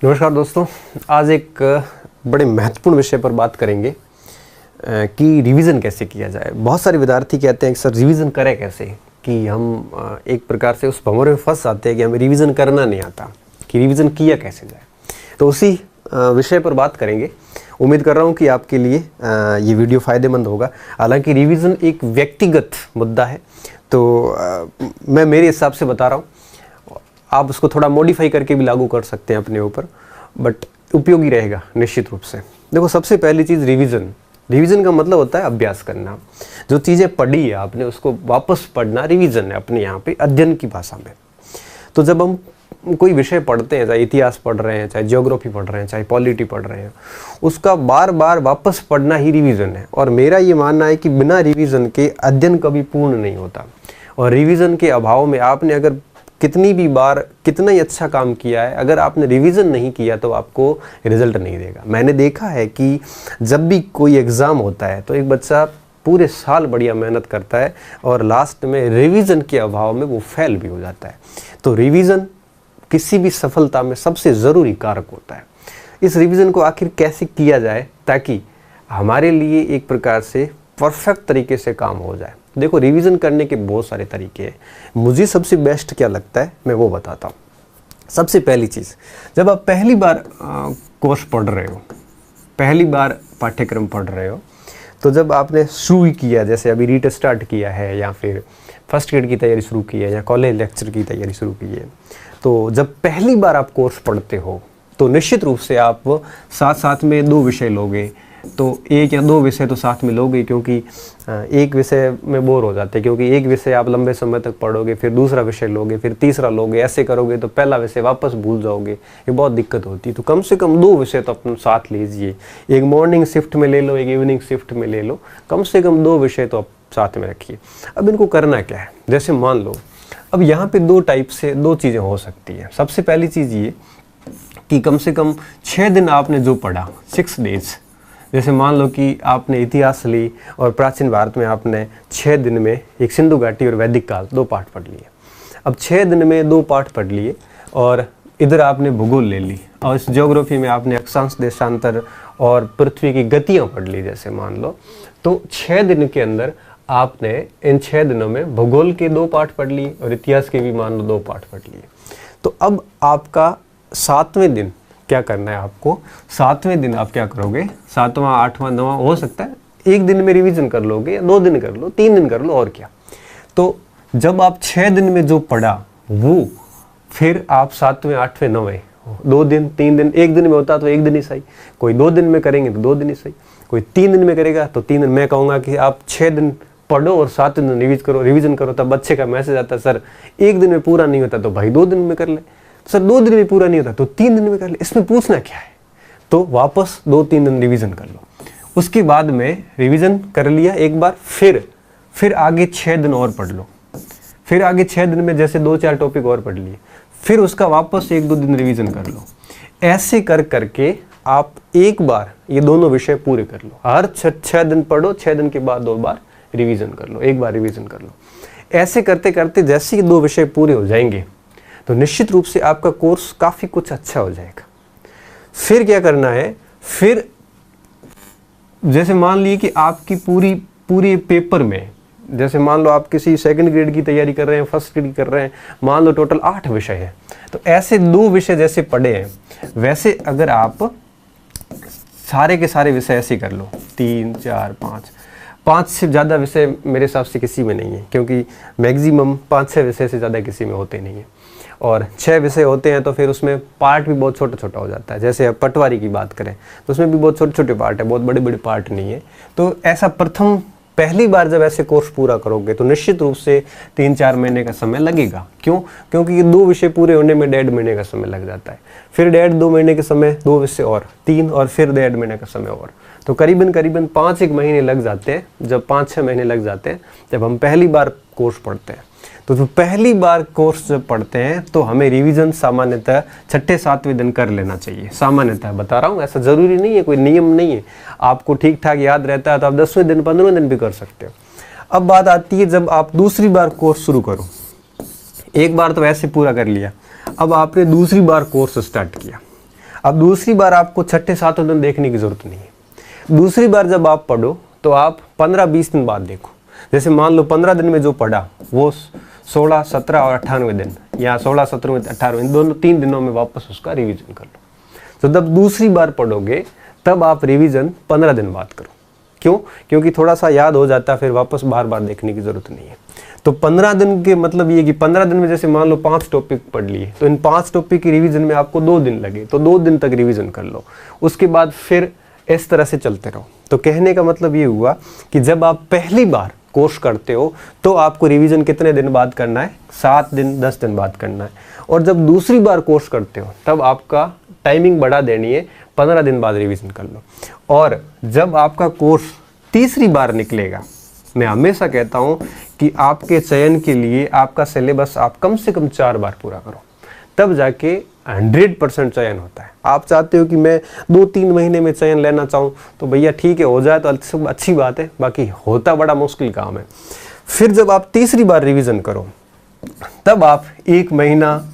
नमस्कार दोस्तों, आज एक बड़े महत्वपूर्ण विषय पर बात करेंगे कि रिवीजन कैसे किया जाए। बहुत सारे विद्यार्थी कहते हैं कि सर रिवीजन करें कैसे, कि हम एक प्रकार से उस भंवर में फंस जाते हैं कि हमें रिवीजन करना नहीं आता, कि रिवीजन किया कैसे जाए। तो उसी विषय पर बात करेंगे। उम्मीद कर रहा हूँ कि आपके लिए ये वीडियो फ़ायदेमंद होगा। हालांकि रिवीजन एक व्यक्तिगत मुद्दा है, तो मैं मेरे हिसाब से बता रहा हूँ, आप उसको थोड़ा मॉडिफाई करके भी लागू कर सकते हैं अपने ऊपर, बट उपयोगी रहेगा निश्चित रूप से। देखो, सबसे पहली चीज़ रिवीजन का मतलब होता है अभ्यास करना। जो चीज़ें पढ़ी है आपने उसको वापस पढ़ना रिवीजन है, अपने यहाँ पे अध्ययन की भाषा में। तो जब हम कोई विषय पढ़ते हैं, चाहे इतिहास पढ़ रहे हैं, चाहे ज्योग्राफी पढ़ रहे हैं, चाहे पॉलिटी पढ़ रहे हैं, उसका बार बार वापस पढ़ना ही रिवीजन है। और मेरा ये मानना है कि बिना रिवीजन के अध्ययन कभी पूर्ण नहीं होता। और रिवीजन के अभाव में आपने अगर कितनी भी बार कितना ही अच्छा काम किया है, अगर आपने रिवीजन नहीं किया तो आपको रिजल्ट नहीं देगा। मैंने देखा है कि जब भी कोई एग्ज़ाम होता है तो एक बच्चा पूरे साल बढ़िया मेहनत करता है और लास्ट में रिवीजन के अभाव में वो फेल भी हो जाता है। तो रिवीजन किसी भी सफलता में सबसे ज़रूरी कारक होता है। इस रिवीजन को आखिर कैसे किया जाए ताकि हमारे लिए एक प्रकार से परफेक्ट तरीके से काम हो जाए। देखो, रिवीजन करने के बहुत सारे तरीके हैं। मुझे सबसे बेस्ट क्या लगता है मैं वो बताता हूँ। सबसे पहली चीज़, जब आप पहली बार कोर्स पढ़ रहे हो, पहली बार पाठ्यक्रम पढ़ रहे हो, तो जब आपने शुरू किया, जैसे अभी रीट स्टार्ट किया है या फिर फर्स्ट ग्रेड की तैयारी शुरू की है या कॉलेज लेक्चर की तैयारी शुरू की है, तो जब पहली बार आप कोर्स पढ़ते हो तो निश्चित रूप से आप साथ साथ में दो विषय लोगे। तो एक या दो विषय तो साथ में लोगे, क्योंकि एक विषय में बोर हो जाते हैं, क्योंकि एक विषय आप लंबे समय तक पढ़ोगे, फिर दूसरा विषय लोगे, फिर तीसरा लोगे। ऐसे करोगे तो पहला विषय वापस भूल जाओगे, ये बहुत दिक्कत होती है। तो कम से कम दो विषय तो अपने साथ लीजिए। एक मॉर्निंग शिफ्ट में ले लो, एक इवनिंग शिफ्ट में ले लो, कम से कम दो विषय तो आप साथ में रखिए। अब इनको करना क्या है, जैसे मान लो अब यहाँ पे दो टाइप से दो चीज़ें हो सकती हैं। सबसे पहली चीज़ ये कि कम से कम 6 दिन आपने जो पढ़ा, 6 डेज, जैसे मान लो कि आपने इतिहास ली और प्राचीन भारत में आपने 6 दिन में एक सिंधु घाटी और वैदिक काल 2 पाठ पढ़ लिए। अब 6 दिन में 2 पाठ पढ़ लिए और इधर आपने भूगोल ले ली और इस ज्योग्राफी में आपने अक्षांश देशांतर और पृथ्वी की गतियाँ पढ़ ली, जैसे मान लो। तो 6 दिन के अंदर आपने इन 6 दिनों में भूगोल के 2 पाठ पढ़ लिए और इतिहास के भी मान लो 2 पाठ पढ़ लिए। तो अब आपका 7वें दिन क्या करना है, आपको 7वें दिन आप क्या करोगे, 7वां 8वां 9वां हो सकता है एक दिन में रिवीजन कर लोगे या 2 दिन कर लो, 3 दिन कर लो, और क्या। तो जब आप 6 दिन में जो पढ़ा वो फिर आप 7वें 8वें 9वें 2 दिन 3 दिन, एक दिन में होता तो एक दिन ही सही, कोई 2 दिन में करेंगे तो 2 दिन ही सही, कोई 3 दिन में करेगा तो 3 दिन। मैं कहूँगा कि आप 6 दिन पढ़ो और 7 दिन रिवीजन करो। तब बच्चे का मैसेज आता है, सर एक दिन में पूरा नहीं होता तो भाई 2 दिन में कर ले, सर 2 दिन में पूरा नहीं होता तो 3 दिन में कर ले। इसमें पूछना क्या है। तो वापस 2-3 दिन रिवीजन कर लो। उसके बाद में रिवीजन कर लिया एक बार, फिर आगे 6 दिन और पढ़ लो। फिर आगे 6 दिन में जैसे 2-4 टॉपिक और पढ़ लिए, फिर उसका वापस 1-2 दिन रिवीजन कर लो। ऐसे कर करके आप एक बार ये दोनों विषय पूरे कर लो। हर 6 दिन पढ़ो, 6 दिन के बाद 2 बार रिवीजन कर लो, एक बार रिवीजन कर लो। ऐसे करते करते जैसे ही 2 विषय पूरे हो जाएंगे तो निश्चित रूप से आपका कोर्स काफ़ी कुछ अच्छा हो जाएगा। फिर क्या करना है, फिर जैसे मान लीजिए कि आपकी पूरी पेपर में, जैसे मान लो आप किसी सेकंड ग्रेड की तैयारी कर रहे हैं, फर्स्ट ग्रेड की कर रहे हैं, मान लो टोटल 8 विषय हैं, तो ऐसे 2 विषय जैसे पढ़े हैं वैसे अगर आप सारे के सारे विषय ऐसे कर लो, 3 4 5 से ज़्यादा विषय मेरे हिसाब से किसी में नहीं है, क्योंकि मैक्सिमम 5-6 विषय से ज़्यादा किसी में होते नहीं है। और 6 विषय होते हैं तो फिर उसमें पार्ट भी बहुत छोटा छोटा हो जाता है। जैसे अब पटवारी की बात करें तो उसमें भी बहुत छोटे छोटे पार्ट है, बहुत बड़े बड़े पार्ट नहीं है। तो ऐसा पहली बार जब ऐसे कोर्स पूरा करोगे तो निश्चित रूप से 3-4 महीने का समय लगेगा। क्यों? क्योंकि ये 2 विषय पूरे होने में 1.5 महीने का समय लग जाता है, फिर 1.5-2 महीने के समय 2 विषय और 3, और फिर 1.5 महीने का समय और, तो करीबन 5-1 महीने लग जाते हैं। जब 5-6 महीने लग जाते हैं जब हम पहली बार कोर्स पढ़ते हैं। तो जो पहली बार कोर्स जब पढ़ते हैं तो हमें रिवीजन सामान्यतः 6-7वें दिन कर लेना चाहिए। सामान्यतः बता रहा हूँ, ऐसा ज़रूरी नहीं है, कोई नियम नहीं है। आपको ठीक ठाक याद रहता है तो आप 10वें दिन 15वें दिन भी कर सकते हो। अब बात आती है जब आप दूसरी बार कोर्स शुरू करो। एक बार तो वैसे पूरा कर लिया, अब आपने दूसरी बार कोर्स स्टार्ट किया। अब दूसरी बार आपको छठे सातों दिन देखने की ज़रूरत नहीं है। दूसरी बार जब आप पढ़ो तो आप 15-20 दिन बाद देखो। जैसे मान लो 15 दिन में जो पढ़ा वो 16, 17 और 98 दिन, या 16, 17, 18 इन दोनों 3 दिनों में वापस उसका रिवीजन कर लो। तो जब दूसरी बार पढ़ोगे तब आप रिवीजन 15 दिन बाद करो। क्यों? क्योंकि थोड़ा सा याद हो जाता है, फिर वापस बार बार देखने की ज़रूरत नहीं है। तो 15 दिन के मतलब ये कि 15 दिन में जैसे मान लो 5 टॉपिक पढ़ लिए, तो इन 5 टॉपिक की रिवीजन में आपको 2 दिन लगे, तो 2 दिन तक रिवीजन कर लो। उसके बाद फिर इस तरह से चलते रहो। तो कहने का मतलब ये हुआ कि जब आप पहली बार कोर्स करते हो तो आपको रिवीजन कितने दिन बाद करना है? 7 दिन, 10 दिन बाद करना है। और जब दूसरी बार कोर्स करते हो तब आपका टाइमिंग बढ़ा देनी है, 15 दिन बाद रिवीजन कर लो। और जब आपका कोर्स तीसरी बार निकलेगा, मैं हमेशा कहता हूँ कि आपके चयन के लिए आपका सिलेबस आप कम से कम 4 बार पूरा करो, तब जाके 100% चयन होता है। आप चाहते हो कि मैं 2-3 महीने में चयन लेना चाहूँ तो भैया ठीक है, हो जाए तो अच्छी बात है, बाकी होता बड़ा मुश्किल काम है। फिर जब आप तीसरी बार रिवीजन करो तब आप 1 महीना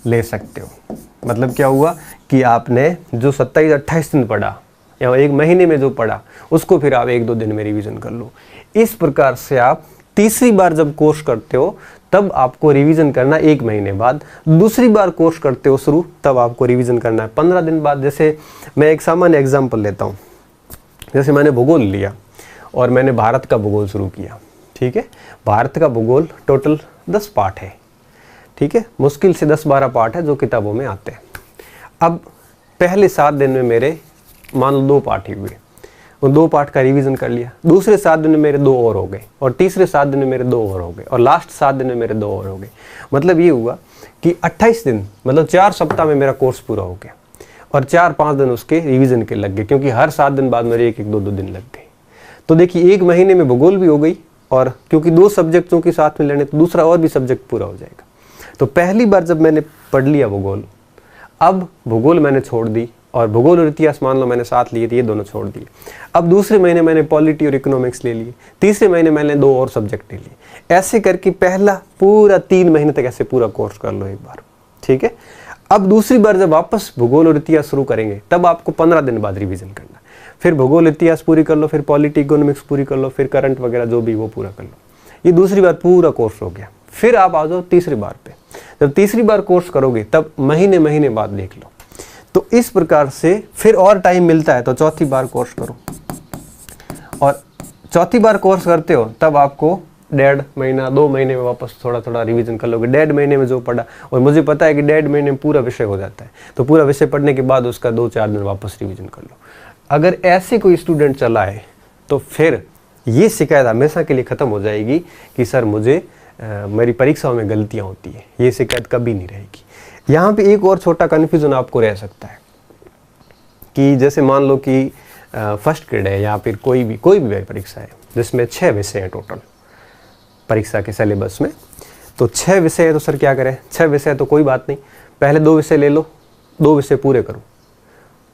ले सकते हो। मतलब क्या हुआ कि आपने जो 27-28 दिन पढ़ा या 1 महीने में जो पढ़ा उसको फिर आप 1-2 दिन में रिवीजन कर लो। इस प्रकार से आप तीसरी बार जब कोर्स करते हो तब आपको रिवीजन करना 1 महीने बाद, दूसरी बार कोर्स करते हो शुरू तब आपको रिवीजन करना है 15 दिन बाद। जैसे मैं एक सामान्य एग्जाम्पल लेता हूँ, जैसे मैंने भूगोल लिया और मैंने भारत का भूगोल शुरू किया। ठीक है, भारत का भूगोल टोटल 10 पार्ट है। ठीक है, मुश्किल से 10-12 पार्ट है जो किताबों में आते हैं। अब पहले 7 दिन में मेरे मान लो 2 पार्ट ही हुए, उन 2 पार्ट का रिवीजन कर लिया। दूसरे 7 दिन में मेरे 2 और हो गए, और तीसरे 7 दिन में मेरे 2 और हो गए, और लास्ट 7 दिन में मेरे 2 और हो गए। मतलब ये हुआ कि 28 दिन मतलब 4 सप्ताह में मेरा कोर्स पूरा हो गया, और 4-5 दिन उसके रिवीजन के लग गए, क्योंकि हर 7 दिन बाद मेरे 1-1, 2-2 दिन लग गए। तो देखिए 1 महीने में भूगोल भी हो गई, और क्योंकि 2 सब्जेक्टों के साथ में लेने तो दूसरा और भी सब्जेक्ट पूरा हो जाएगा। तो पहली बार जब मैंने पढ़ लिया भूगोल, अब भूगोल मैंने छोड़ दी, और भूगोल और इतिहास मान लो मैंने साथ लिए थे, ये दोनों छोड़ दिए। अब दूसरे महीने मैंने पॉलिटी और इकोनॉमिक्स ले लिए, तीसरे महीने मैंने 2 और सब्जेक्ट ले लिए। ऐसे करके पहला पूरा 3 महीने तक ऐसे पूरा कोर्स कर लो एक बार। ठीक है, अब दूसरी बार जब वापस भूगोल और इतिहास शुरू करेंगे तब आपको 15 दिन बाद रिवीजन करना है। फिर भूगोल इतिहास पूरी कर लो, फिर पॉलिटी इकोनॉमिक्स पूरी कर लो, फिर करंट वगैरह जो भी वो पूरा कर लो। ये दूसरी बार पूरा कोर्स हो गया। फिर आप आ जाओ तीसरी बार पे। जब तीसरी बार कोर्स करोगे तब महीने बाद देख लो। तो इस प्रकार से फिर और टाइम मिलता है तो चौथी बार कोर्स करो, और चौथी बार कोर्स करते हो तब आपको 1.5 महीना 2 महीने में वापस थोड़ा रिवीजन कर लोगे। 1.5 महीने में जो पढ़ा, और मुझे पता है कि 1.5 महीने में पूरा विषय हो जाता है, तो पूरा विषय पढ़ने के बाद उसका 2-4 दिन वापस रिवीजन कर लो। अगर ऐसे कोई स्टूडेंट चला है तो फिर ये शिकायत हमेशा के लिए ख़त्म हो जाएगी कि सर मुझे मेरी परीक्षाओं में गलतियाँ होती है। ये शिकायत कभी नहीं रहेगी। यहाँ पे एक और छोटा कन्फ्यूज़न आपको रह सकता है कि जैसे मान लो कि फर्स्ट ग्रेड है या फिर कोई भी परीक्षा है जिसमें 6 विषय हैं टोटल परीक्षा के सिलेबस में, तो 6 विषय है तो सर क्या करें? 6 विषय तो कोई बात नहीं, पहले 2 विषय ले लो, 2 विषय पूरे करो,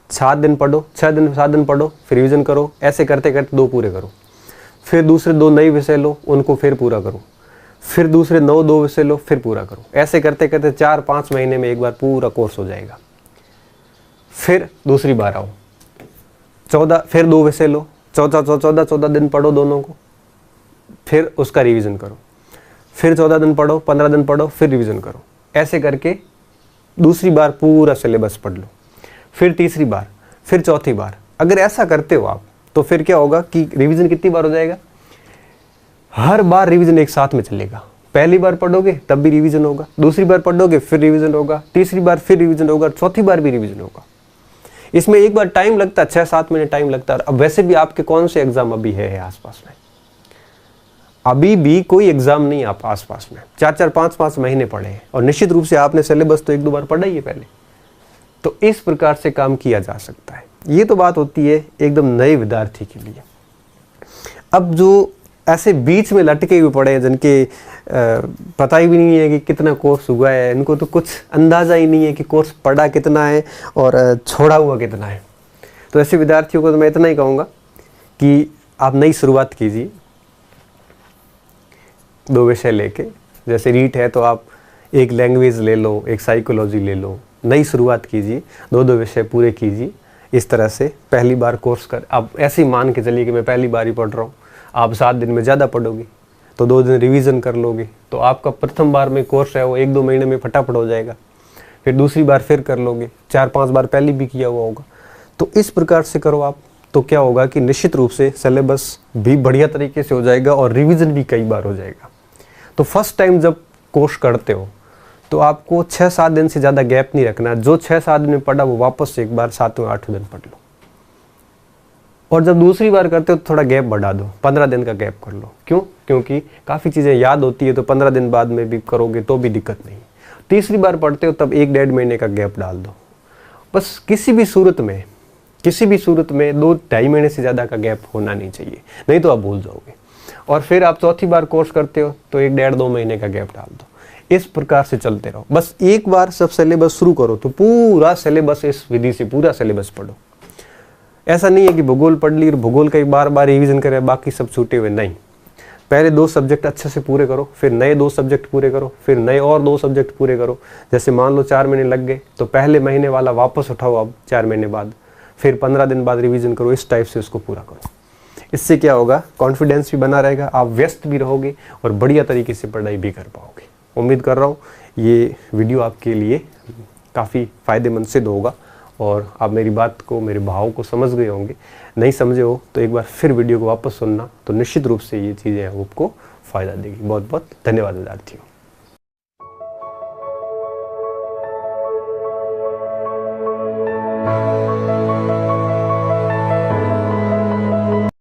7 दिन पढ़ो, 7 दिन पढ़ो, फिर रिवीजन करो, ऐसे करते करते 2 पूरे करो। फिर दूसरे 2 नए विषय लो, उनको फिर पूरा करो, फिर दूसरे 2 विषय लो, फिर पूरा करो। ऐसे करते करते 4-5 महीने में एक बार पूरा कोर्स हो जाएगा। फिर दूसरी बार आओ, 14 फिर 2 विषय लो, 14 दिन पढ़ो दोनों को, फिर उसका रिवीजन करो, फिर 14 दिन पढ़ो, 15 दिन पढ़ो, फिर रिवीजन करो। ऐसे करके दूसरी बार पूरा सिलेबस पढ़ लो, फिर तीसरी बार, फिर चौथी बार। अगर ऐसा करते हो आप तो फिर क्या होगा कि रिवीजन कितनी बार हो जाएगा? हर बार रिवीजन एक साथ में चलेगा। पहली बार पढ़ोगे तब भी रिवीजन होगा, दूसरी बार पढ़ोगे फिर रिवीजन होगा, तीसरी बार फिर रिवीजन होगा, चौथी बार भी रिवीजन होगा। इसमें एक बार टाइम लगता है, 6-7 महीने टाइम लगता है। अब वैसे भी आपके कौन से एग्जाम अभी है आसपास में? अभी भी कोई एग्जाम नहीं आप आसपास में, 4-4, 5-5 महीने पढ़े हैं, और निश्चित रूप से आपने सिलेबस तो 1-2 बार पढ़ा ही है पहले। तो इस प्रकार से काम किया जा सकता है। ये तो बात होती है एकदम नए विद्यार्थी के लिए। अब जो ऐसे बीच में लटके हुए पड़े हैं जिनके पता ही भी नहीं है कि कितना कोर्स हुआ है, इनको तो कुछ अंदाज़ा ही नहीं है कि कोर्स पढ़ा कितना है और छोड़ा हुआ कितना है, तो ऐसे विद्यार्थियों को तो मैं इतना ही कहूँगा कि आप नई शुरुआत कीजिए 2 विषय लेके। जैसे रीट है तो आप एक लैंग्वेज ले लो, एक साइकोलॉजी ले लो, नई शुरुआत कीजिए, 2-2 विषय पूरे कीजिए। इस तरह से पहली बार कोर्स कर, आप ऐसे ही मान के चलिए कि मैं पहली बार ही पढ़ रहा हूँ, आप 7 दिन में ज़्यादा पढ़ोगे तो 2 दिन रिवीजन कर लोगे, तो आपका प्रथम बार में कोर्स है वो 1-2 महीने में फटाफट हो जाएगा। फिर दूसरी बार फिर कर लोगे, 4-5 बार पहले भी किया हुआ होगा। तो इस प्रकार से करो आप, तो क्या होगा कि निश्चित रूप से सिलेबस भी बढ़िया तरीके से हो जाएगा और रिवीजन भी कई बार हो जाएगा। तो फर्स्ट टाइम जब कोर्स करते हो तो आपको 6-7 दिन से ज़्यादा गैप नहीं रखना। जो 6-7 दिन में पढ़ा वो वापस से एक बार 7वें-8वें दिन पढ़ लो। और जब दूसरी बार करते हो तो थोड़ा गैप बढ़ा दो, 15 दिन का गैप कर लो। क्यों? क्योंकि काफ़ी चीज़ें याद होती है तो 15 दिन बाद में भी करोगे तो भी दिक्कत नहीं। तीसरी बार पढ़ते हो तब 1-1.5 महीने का गैप डाल दो। बस किसी भी सूरत में 2-2.5 महीने से ज़्यादा का गैप होना नहीं चाहिए, नहीं तो आप भूल जाओगे। और फिर आप चौथी बार कोर्स करते हो तो 1-1.5-2 महीने का गैप डाल दो। इस प्रकार से चलते रहो। बस एक बार सब सिलेबस शुरू करो तो पूरा सिलेबस, इस विधि से पूरा सिलेबस पढ़ो। ऐसा नहीं है कि भूगोल पढ़ ली और भूगोल का बार बार रिवीजन करें, बाकी सब छूटे हुए, नहीं। पहले 2 सब्जेक्ट अच्छे से पूरे करो, फिर नए 2 सब्जेक्ट पूरे करो, फिर नए और 2 सब्जेक्ट पूरे करो। जैसे मान लो 4 महीने लग गए तो पहले महीने वाला वापस उठाओ अब 4 महीने बाद, फिर 15 दिन बाद रिवीजन करो। इस टाइप से उसको पूरा करो। इससे क्या होगा, कॉन्फिडेंस भी बना रहेगा, आप व्यस्त भी रहोगे और बढ़िया तरीके से पढ़ाई भी कर पाओगे। उम्मीद कर रहा हूँ ये वीडियो आपके लिए काफ़ी फ़ायदेमंद सिद्ध होगा और आप मेरी बात को, मेरे भाव को समझ गए होंगे। नहीं समझे हो तो एक बार फिर वीडियो को वापस सुनना, तो निश्चित रूप से ये चीज़ें आपको फ़ायदा देगी। बहुत बहुत धन्यवाद विद्यार्थियों।